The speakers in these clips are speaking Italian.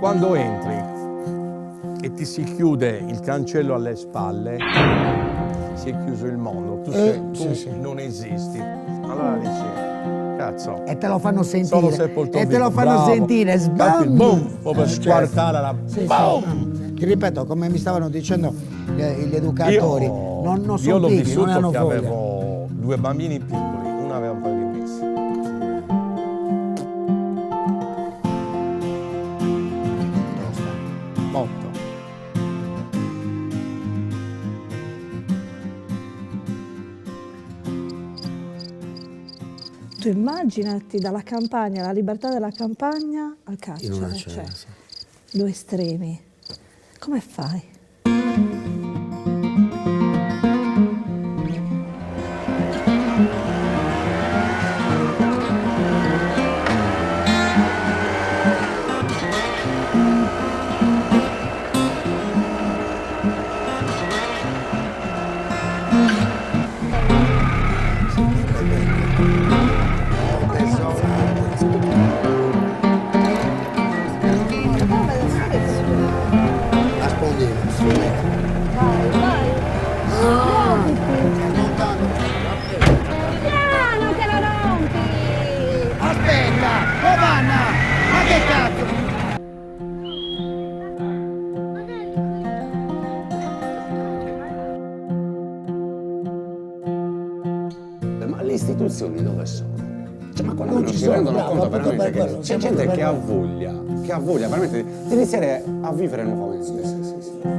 quando entri e ti si chiude il cancello alle spalle, si è chiuso il mondo, tu non esisti. Allora dici, cazzo. E te lo fanno Sono sentire. sepolto E te lo vivo, fanno bravo. sentire. Sbam! Boom! Proprio squartare la... Sì, boom! Ti ripeto, come mi stavano dicendo gli educatori, non io sono l'ho pigri, vissuto non hanno che voglia. avevo 2 bambini piccoli, uno aveva un paio di mesi. Molto. Tu immaginati dalla campagna, la libertà della campagna al In carcere, una cioè, cella, sì. due estremi. Come fai? La spondina, Vai, vai! Piano che la rompi! Aspetta! Giovanna! Ma che cazzo? Ma le istituzioni dove sono? Cioè, ma quando Non non ci si sono, rendono bravo, conto appunto veramente per che quello, c'è sempre gente per che ha voglia veramente di iniziare a vivere nuovamente.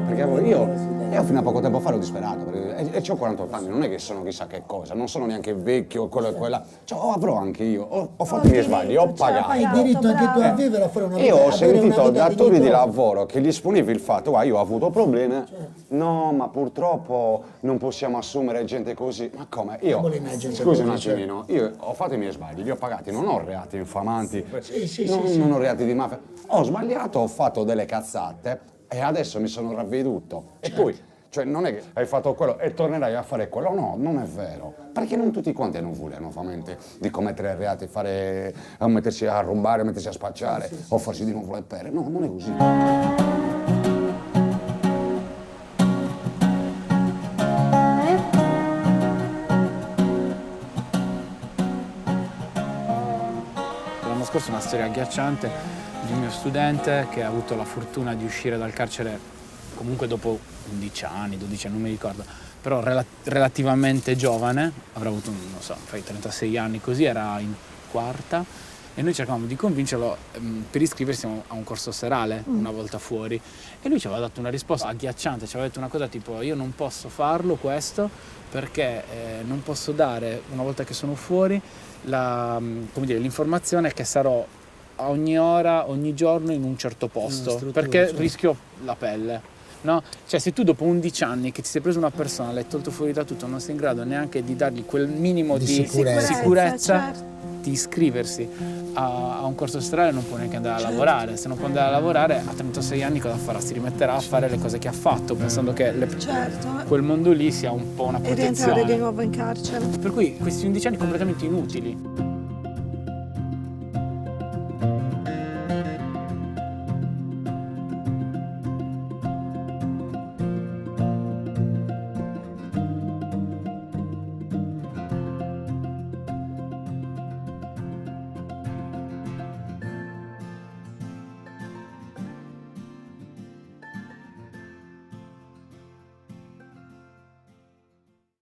Perché io fino a poco tempo fa ero disperato e ho 48 anni, non è che sono chissà che cosa, non sono neanche vecchio, quello e quella. Cioè, avrò anche io, ho fatto i miei sbagli, ho pagato. Hai diritto anche tu a vivere, a fare una vita. Io ho avere sentito una vita datori di dignitosa. lavoro che gli esponevi il fatto, io ho avuto problemi, no, ma purtroppo non possiamo assumere gente così. Ma come? Io, Come le gente scusi un così, attimino, io ho fatto i miei sbagli, li ho pagati, non ho reati infamanti, Sì, non ho reati di mafia. Ho sbagliato, ho fatto delle cazzate e adesso mi sono ravveduto. E poi, cioè non è che hai fatto quello e tornerai a fare quello, no, non è vero. Perché non tutti quanti hanno voglia nuovamente di commettere reati, a mettersi a rubare, a mettersi a spacciare o farsi di nuovo le pere. No, non è così. L'anno scorso una storia agghiacciante di un mio studente che ha avuto la fortuna di uscire dal carcere comunque dopo 11 anni, 12 anni, non mi ricordo, però relativamente giovane, avrà avuto, non so, fai 36 anni così, era in quarta e noi cercavamo di convincerlo per iscriversi a un corso serale una volta fuori e lui ci aveva dato una risposta agghiacciante, ci aveva detto una cosa tipo io non posso farlo questo perché non posso dare una volta che sono fuori come dire, l'informazione che sarò a ogni ora, ogni giorno in un certo posto perché certo. rischio la pelle. No? Cioè se tu dopo 11 anni che ti sei preso una persona, l'hai tolto fuori da tutto, non sei in grado neanche di dargli quel minimo di sicurezza certo. di iscriversi a un corso serale non può neanche andare a lavorare. Se non può andare a lavorare a 36 anni cosa farà? Si rimetterà a fare le cose che ha fatto pensando che Certo. quel mondo lì sia un po' una E rientrare di protezione. nuovo in carcere. Per cui questi 11 anni completamente inutili.